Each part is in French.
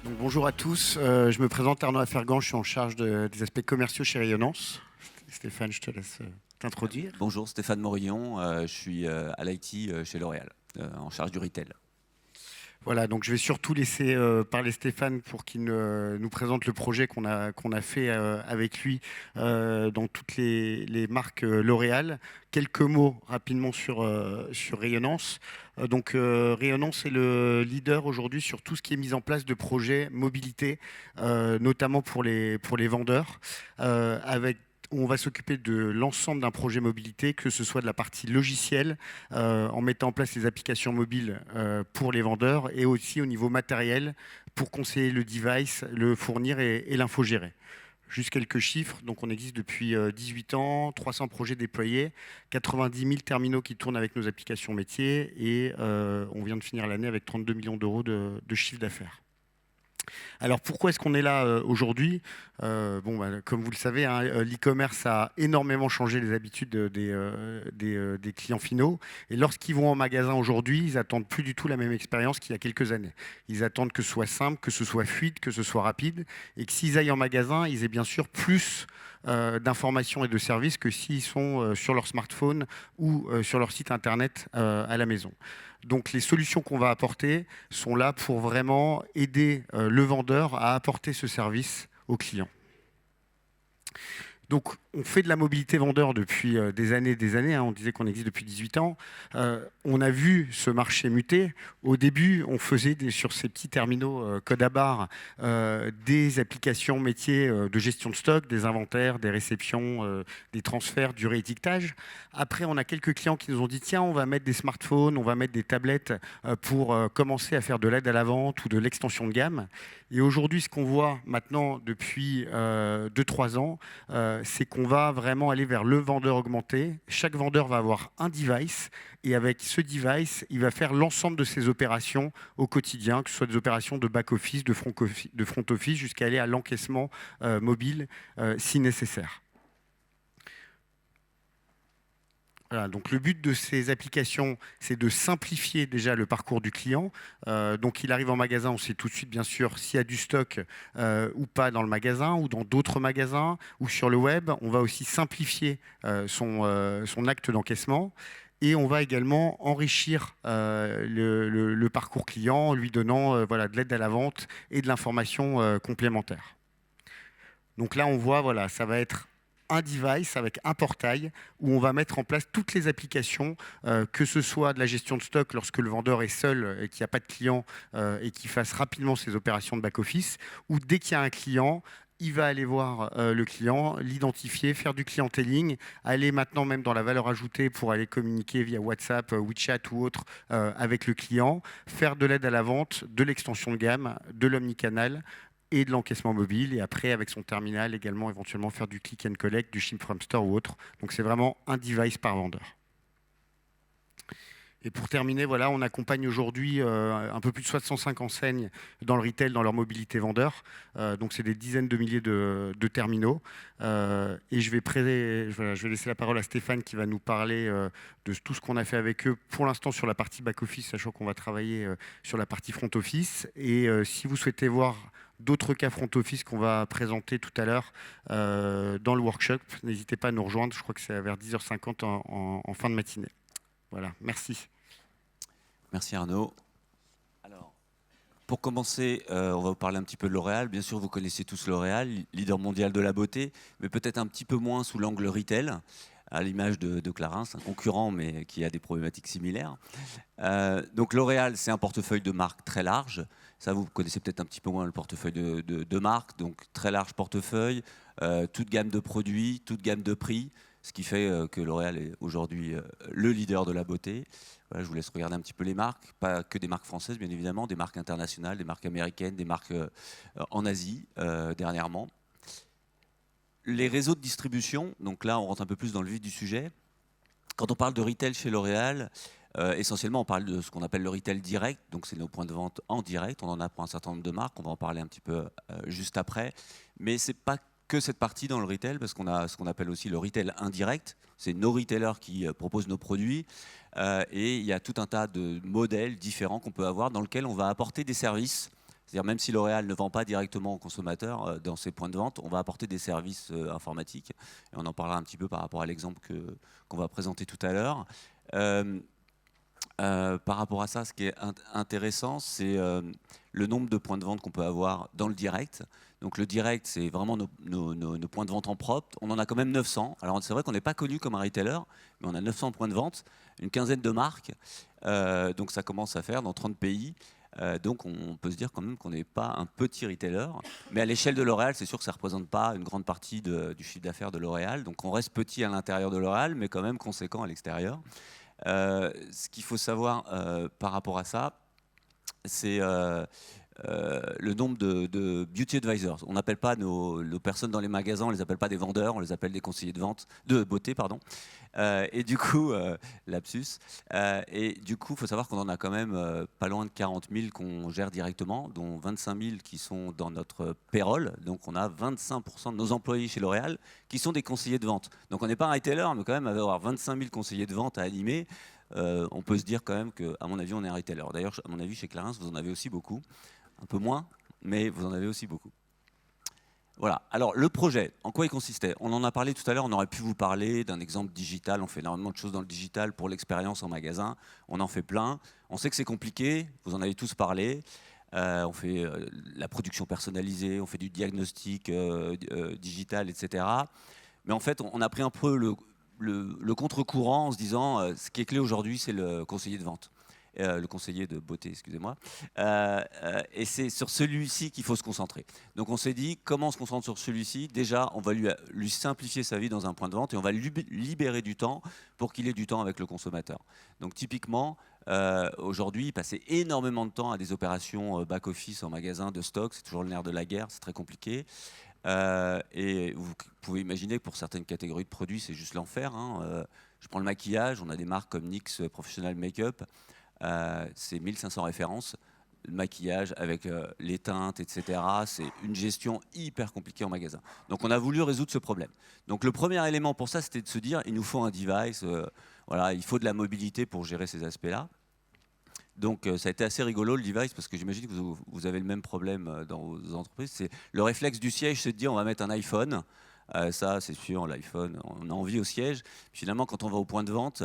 Donc, bonjour à tous, je me présente Arnaud Afergan, je suis en charge des aspects commerciaux chez Rayonnance. Stéphane, je te laisse t'introduire. Bonjour, Stéphane Morillon, je suis à l'IT chez L'Oréal, en charge du retail. Voilà, donc je vais surtout laisser parler Stéphane pour qu'il nous présente le projet qu'on a fait avec lui dans toutes les marques L'Oréal. Quelques mots rapidement sur Rayonnance. Rayonnance est le leader aujourd'hui sur tout ce qui est mis en place de projets mobilité, notamment pour les vendeurs, avec on va s'occuper de l'ensemble d'un projet mobilité, que ce soit de la partie logicielle, en mettant en place les applications mobiles pour les vendeurs, et aussi au niveau matériel, pour conseiller le device, le fournir et l'infogérer. Juste quelques chiffres, donc on existe depuis 18 ans, 300 projets déployés, 90 000 terminaux qui tournent avec nos applications métiers, et on vient de finir l'année avec 32 millions d'euros de chiffre d'affaires. Alors pourquoi est-ce qu'on est là aujourd'hui? Comme vous le savez, hein, l'e-commerce a énormément changé les habitudes des clients finaux. Et lorsqu'ils vont en magasin aujourd'hui, ils attendent plus du tout la même expérience qu'il y a quelques années. Ils attendent que ce soit simple, que ce soit fluide, que ce soit rapide. Et que s'ils aillent en magasin, ils aient bien sûr plus d'informations et de services que s'ils sont sur leur smartphone ou sur leur site internet à la maison. Donc les solutions qu'on va apporter sont là pour vraiment aider le vendeur à apporter ce service au client. Donc, on fait de la mobilité vendeur depuis des années. Hein, on disait qu'on existe depuis 18 ans. On a vu ce marché muter. Au début, on faisait sur ces petits terminaux code à barre des applications métiers de gestion de stock, des inventaires, des réceptions, des transferts, du réétiquetage. Après, on a quelques clients qui nous ont dit tiens, on va mettre des smartphones, on va mettre des tablettes pour commencer à faire de l'aide à la vente ou de l'extension de gamme. Et aujourd'hui, ce qu'on voit maintenant depuis 2-3 ans, c'est qu'on va vraiment aller vers le vendeur augmenté. Chaque vendeur va avoir un device et avec ce device, il va faire l'ensemble de ses opérations au quotidien, que ce soit des opérations de back-office, de front-office, jusqu'à aller à l'encaissement mobile si nécessaire. Voilà, donc le but de ces applications, c'est de simplifier déjà le parcours du client. Donc il arrive en magasin, on sait tout de suite bien sûr s'il y a du stock ou pas dans le magasin ou dans d'autres magasins ou sur le web. On va aussi simplifier son acte d'encaissement. Et on va également enrichir le parcours client en lui donnant de l'aide à la vente et de l'information complémentaire. Donc là, on voit, voilà, ça va être un device avec un portail où on va mettre en place toutes les applications, que ce soit de la gestion de stock lorsque le vendeur est seul et qu'il n'y a pas de client et qu'il fasse rapidement ses opérations de back-office, ou dès qu'il y a un client, il va aller voir le client, l'identifier, faire du clienteling, aller maintenant même dans la valeur ajoutée pour aller communiquer via WhatsApp, WeChat ou autre avec le client, faire de l'aide à la vente, de l'extension de gamme, de l'omnicanal, et de l'encaissement mobile, et après avec son terminal également éventuellement faire du click and collect, du ship from store ou autre. Donc c'est vraiment un device par vendeur. Et pour terminer, voilà, on accompagne aujourd'hui un peu plus de 65 enseignes dans le retail, dans leur mobilité vendeur. Donc c'est des dizaines de milliers de terminaux. Et je vais laisser la parole à Stéphane qui va nous parler de tout ce qu'on a fait avec eux pour l'instant sur la partie back-office, sachant qu'on va travailler sur la partie front-office. Et si vous souhaitez voir d'autres cas front office qu'on va présenter tout à l'heure dans le workshop, n'hésitez pas à nous rejoindre. Je crois que c'est vers 10h50 en fin de matinée. Voilà, merci. Merci Arnaud. Alors, pour commencer, on va vous parler un petit peu de L'Oréal. Bien sûr, vous connaissez tous L'Oréal, leader mondial de la beauté, mais peut-être un petit peu moins sous l'angle retail, à l'image de Clarins, un concurrent, mais qui a des problématiques similaires. Donc L'Oréal, c'est un portefeuille de marques très large. Ça, vous connaissez peut-être un petit peu moins le portefeuille de marques. Donc très large portefeuille, toute gamme de produits, toute gamme de prix, ce qui fait que L'Oréal est aujourd'hui le leader de la beauté. Voilà, je vous laisse regarder un petit peu les marques, pas que des marques françaises, bien évidemment, des marques internationales, des marques américaines, des marques en Asie, dernièrement. Les réseaux de distribution, donc là, on rentre un peu plus dans le vif du sujet. Quand on parle de retail chez L'Oréal, essentiellement, on parle de ce qu'on appelle le retail direct, donc c'est nos points de vente en direct. On en a pour un certain nombre de marques, on va en parler un petit peu juste après. Mais ce n'est pas que cette partie dans le retail, parce qu'on a ce qu'on appelle aussi le retail indirect. C'est nos retailers qui proposent nos produits. Et il y a tout un tas de modèles différents qu'on peut avoir dans lesquels on va apporter des services C'est-à-dire même si L'Oréal ne vend pas directement aux consommateurs dans ses points de vente, on va apporter des services informatiques. Et on en parlera un petit peu par rapport à l'exemple qu'on va présenter tout à l'heure. Par rapport à ça, ce qui est intéressant, c'est le nombre de points de vente qu'on peut avoir dans le direct. Donc le direct, c'est vraiment nos points de vente en propre. On en a quand même 900. Alors c'est vrai qu'on n'est pas connu comme un retailer, mais on a 900 points de vente, une quinzaine de marques. Donc ça commence à faire dans 30 pays. Donc on peut se dire quand même qu'on n'est pas un petit retailer. Mais à l'échelle de L'Oréal, c'est sûr que ça ne représente pas une grande partie du chiffre d'affaires de L'Oréal. Donc on reste petit à l'intérieur de L'Oréal, mais quand même conséquent à l'extérieur. Ce qu'il faut savoir par rapport à ça, c'est le nombre de beauty advisors. On n'appelle pas nos personnes dans les magasins, on les appelle pas des vendeurs, on les appelle des conseillers de beauté, pardon. Et du coup, lapsus. Et du coup, il faut savoir qu'on en a quand même pas loin de 40 000 qu'on gère directement, dont 25 000 qui sont dans notre payroll. Donc, on a 25% de nos employés chez L'Oréal qui sont des conseillers de vente. Donc, on n'est pas un retailer, mais quand même, avoir 25 000 conseillers de vente à animer, on peut se dire quand même qu'à mon avis, on est un retailer. D'ailleurs, à mon avis, chez Clarins, vous en avez aussi beaucoup. Un peu moins, mais vous en avez aussi beaucoup. Voilà. Alors, le projet, en quoi il consistait? On en a parlé tout à l'heure, on aurait pu vous parler d'un exemple digital. On fait énormément de choses dans le digital pour l'expérience en magasin. On en fait plein. On sait que c'est compliqué, vous en avez tous parlé. On fait la production personnalisée, on fait du diagnostic digital, etc. Mais en fait, on a pris un peu le contre-courant en se disant ce qui est clé aujourd'hui, c'est le conseiller de vente. Le conseiller de beauté, excusez-moi. Et c'est sur celui-ci qu'il faut se concentrer. Donc on s'est dit, comment on se concentre sur celui-ci? Déjà, on va lui simplifier sa vie dans un point de vente et on va lui libérer du temps pour qu'il ait du temps avec le consommateur. Donc typiquement, aujourd'hui, il passait énormément de temps à des opérations back-office en magasin de stock. C'est toujours le nerf de la guerre, c'est très compliqué. Et vous pouvez imaginer que pour certaines catégories de produits, c'est juste l'enfer. Hein. Je prends le maquillage, on a des marques comme NYX Professional Makeup. C'est 1500 références, le maquillage avec les teintes, etc. C'est une gestion hyper compliquée en magasin. Donc on a voulu résoudre ce problème. Donc le premier élément pour ça, c'était de se dire, il nous faut un device, voilà, il faut de la mobilité pour gérer ces aspects-là. Donc ça a été assez rigolo le device, parce que j'imagine que vous avez le même problème dans vos entreprises. C'est le réflexe du siège, c'est de dire on va mettre un iPhone. Ça, c'est sûr, l'iPhone, on a envie au siège. Finalement, quand on va au point de vente,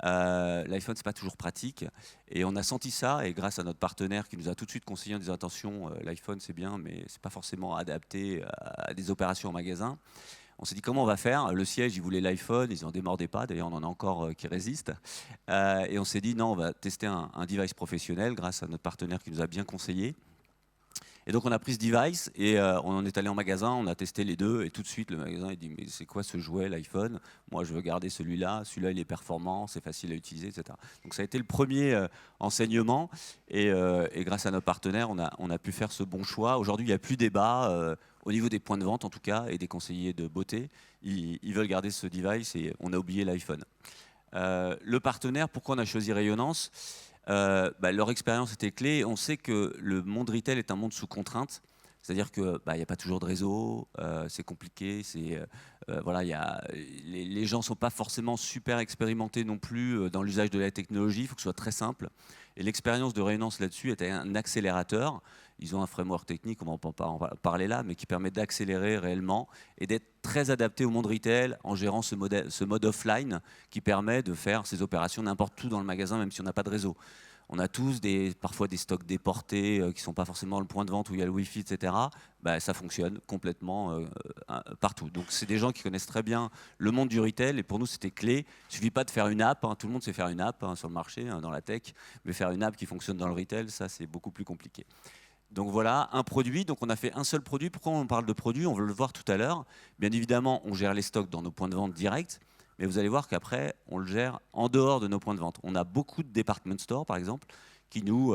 l'iPhone, c'est pas toujours pratique. Et on a senti ça, et grâce à notre partenaire qui nous a tout de suite conseillé en disant attention, l'iPhone c'est bien, mais c'est pas forcément adapté à des opérations en magasin. On s'est dit comment on va faire. Le siège, ils voulaient l'iPhone, ils n'en démordaient pas. D'ailleurs, on en a encore qui résistent. Et on s'est dit non, on va tester un device professionnel grâce à notre partenaire qui nous a bien conseillé. Et donc on a pris ce device et on en est allé en magasin, on a testé les deux et tout de suite le magasin il dit mais c'est quoi ce jouet l'iPhone? Moi je veux garder celui-là il est performant, c'est facile à utiliser, etc. Donc ça a été le premier enseignement et grâce à notre partenaire on a pu faire ce bon choix. Aujourd'hui il n'y a plus débat au niveau des points de vente en tout cas et des conseillers de beauté. Ils veulent garder ce device et on a oublié l'iPhone. Le partenaire, pourquoi on a choisi Rayonnance? Leur expérience était clé. On sait que le monde retail est un monde sous contrainte. C'est-à-dire qu'il n'y a pas toujours de réseau, c'est compliqué. Voilà, les gens ne sont pas forcément super expérimentés non plus dans l'usage de la technologie. Il faut que ce soit très simple. Et l'expérience de Rayonnance là-dessus était un accélérateur. Ils ont un framework technique, on ne va pas en parler là, mais qui permet d'accélérer réellement et d'être très adapté au monde retail en gérant ce mode offline qui permet de faire ces opérations n'importe où dans le magasin, même si on n'a pas de réseau. On a tous parfois des stocks déportés qui ne sont pas forcément le point de vente où il y a le Wi-Fi, etc. Ça fonctionne complètement partout. Donc, c'est des gens qui connaissent très bien le monde du retail et pour nous, c'était clé. Il ne suffit pas de faire une app. Hein. Tout le monde sait faire une app sur le marché, dans la tech. Mais faire une app qui fonctionne dans le retail, ça, c'est beaucoup plus compliqué. Donc voilà, un produit. Donc on a fait un seul produit. Pourquoi on parle de produit? On veut le voir tout à l'heure. Bien évidemment, on gère les stocks dans nos points de vente directs. Mais vous allez voir qu'après, on le gère en dehors de nos points de vente. On a beaucoup de department stores, par exemple, qui nous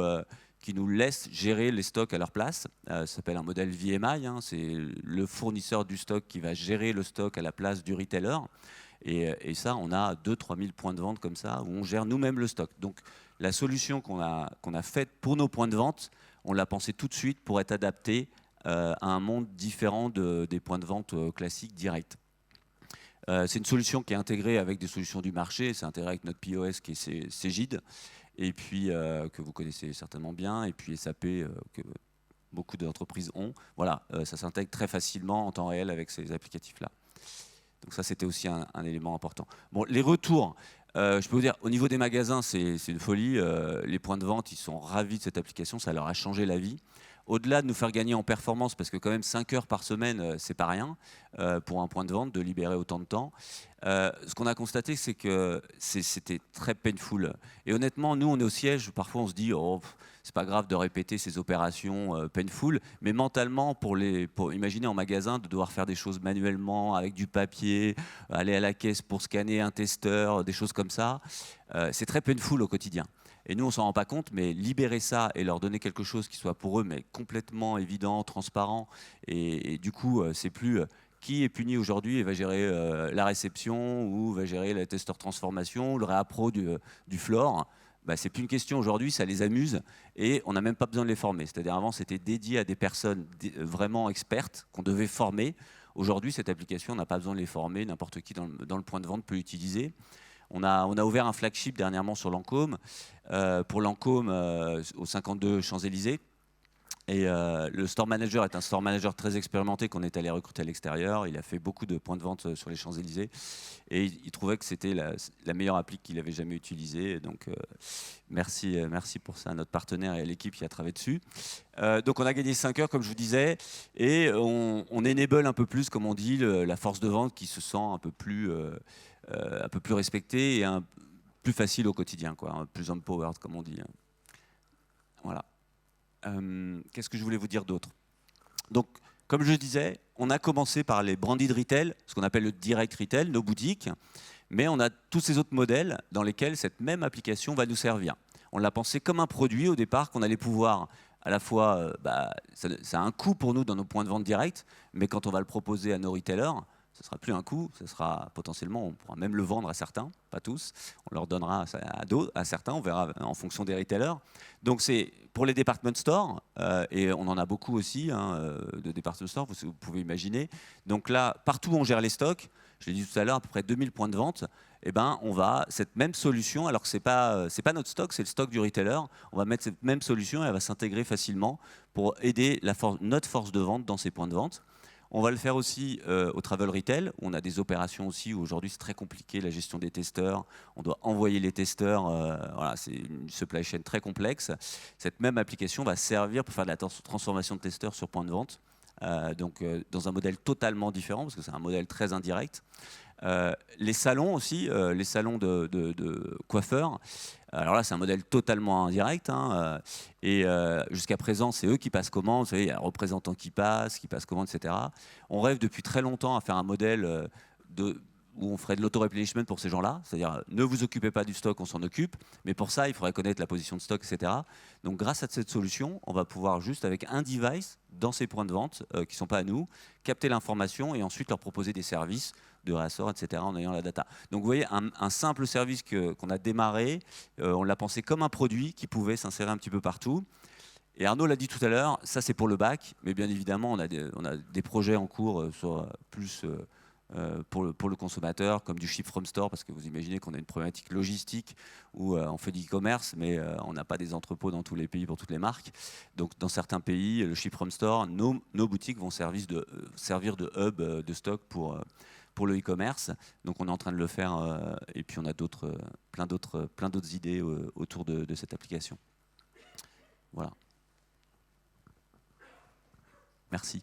laissent gérer les stocks à leur place. Ça s'appelle un modèle VMI. Hein. C'est le fournisseur du stock qui va gérer le stock à la place du retailer. Et ça, on a 2-3 000 points de vente comme ça, où on gère nous-mêmes le stock. Donc la solution qu'on a faite pour nos points de vente, on l'a pensé tout de suite pour être adapté à un monde différent des points de vente classiques directs. C'est une solution qui est intégrée avec des solutions du marché, c'est intégré avec notre POS qui est Cegid, et puis que vous connaissez certainement bien, et puis SAP, beaucoup d'entreprises ont. Voilà, ça s'intègre très facilement en temps réel avec ces applicatifs-là. Donc ça, c'était aussi un élément important. Bon, les retours, je peux vous dire, au niveau des magasins, c'est une folie. Les points de vente, ils sont ravis de cette application, ça leur a changé la vie. Au-delà de nous faire gagner en performance, parce que quand même 5 heures par semaine, c'est pas rien pour un point de vente de libérer autant de temps. Ce qu'on a constaté, c'est que c'était très painful. Et honnêtement, nous, on est au siège, parfois on se dit, oh, c'est pas grave de répéter ces opérations painful, mais mentalement, pour imaginer en magasin de devoir faire des choses manuellement, avec du papier, aller à la caisse pour scanner un testeur, des choses comme ça, c'est très painful au quotidien. Et nous, on s'en rend pas compte, mais libérer ça et leur donner quelque chose qui soit pour eux mais complètement évident, transparent, et du coup, c'est plus qui est puni aujourd'hui et va gérer la réception ou va gérer la testeur transformation ou le réappro du floor. Bah, c'est plus une question aujourd'hui, ça les amuse et on n'a même pas besoin de les former. C'est-à-dire avant, c'était dédié à des personnes vraiment expertes qu'on devait former. Aujourd'hui, cette application, on n'a pas besoin de les former, n'importe qui dans le point de vente peut l'utiliser. On a ouvert un flagship dernièrement sur Lancôme, pour Lancôme au 52 Champs-Élysées. Et le store manager est un store manager très expérimenté qu'on est allé recruter à l'extérieur. Il a fait beaucoup de points de vente sur les Champs-Élysées. Et il trouvait que c'était la meilleure appli qu'il avait jamais utilisée. Donc merci pour ça à notre partenaire et à l'équipe qui a travaillé dessus. Donc on a gagné 5 heures, comme je vous disais. Et on enable un peu plus, comme on dit, la force de vente qui se sent un peu plus respectée et plus facile au quotidien, quoi, plus empowered, comme on dit. Voilà. Qu'est-ce que je voulais vous dire d'autre? Donc, comme je disais, on a commencé par les branded retail, ce qu'on appelle le direct retail, nos boutiques, mais on a tous ces autres modèles dans lesquels cette même application va nous servir. On l'a pensé comme un produit au départ qu'on allait pouvoir à la fois, ça a un coût pour nous dans nos points de vente directs, mais quand on va le proposer à nos retailers, ce ne sera plus un coût, ce sera potentiellement, on pourra même le vendre à certains, pas tous, on leur donnera à certains, on verra en fonction des retailers. Donc c'est pour les department stores, et on en a beaucoup aussi de department stores, vous pouvez imaginer. Donc là, partout où on gère les stocks, je l'ai dit tout à l'heure, à peu près 2000 points de vente, eh ben, on va, cette même solution, alors que ce n'est pas notre stock, c'est le stock du retailer, on va mettre cette même solution et elle va s'intégrer facilement pour aider notre force de vente dans ces points de vente. On va le faire aussi au travel retail, où on a des opérations aussi où aujourd'hui c'est très compliqué, la gestion des testeurs. On doit envoyer les testeurs, voilà, c'est une supply chain très complexe. Cette même application va servir pour faire de la transformation de testeurs sur point de vente, donc dans un modèle totalement différent, parce que c'est un modèle très indirect. Les salons aussi, les salons de coiffeurs. Alors là, c'est un modèle totalement indirect. Et jusqu'à présent, c'est eux qui passent commande. Vous savez, il y a un représentant qui passe commande, etc. On rêve depuis très longtemps à faire un modèle où on ferait de l'auto-replenishment pour ces gens-là. C'est-à-dire, ne vous occupez pas du stock, on s'en occupe. Mais pour ça, il faudrait connaître la position de stock, etc. Donc, grâce à cette solution, on va pouvoir juste, avec un device, dans ces points de vente qui ne sont pas à nous, capter l'information et ensuite leur proposer des services de réassort, etc., en ayant la data. Donc, vous voyez, un simple service qu'on a démarré, on l'a pensé comme un produit qui pouvait s'insérer un petit peu partout. Et Arnaud l'a dit tout à l'heure, ça, c'est pour le bac. Mais bien évidemment, on a des projets en cours sur plus... pour le consommateur, comme du ship from store, parce que vous imaginez qu'on a une problématique logistique où on fait du e-commerce, mais on n'a pas des entrepôts dans tous les pays pour toutes les marques. Donc dans certains pays, le ship from store, nos boutiques vont servir de hub de stock pour le e-commerce. Donc on est en train de le faire et puis on a plein d'autres idées autour de cette application. Voilà. Merci.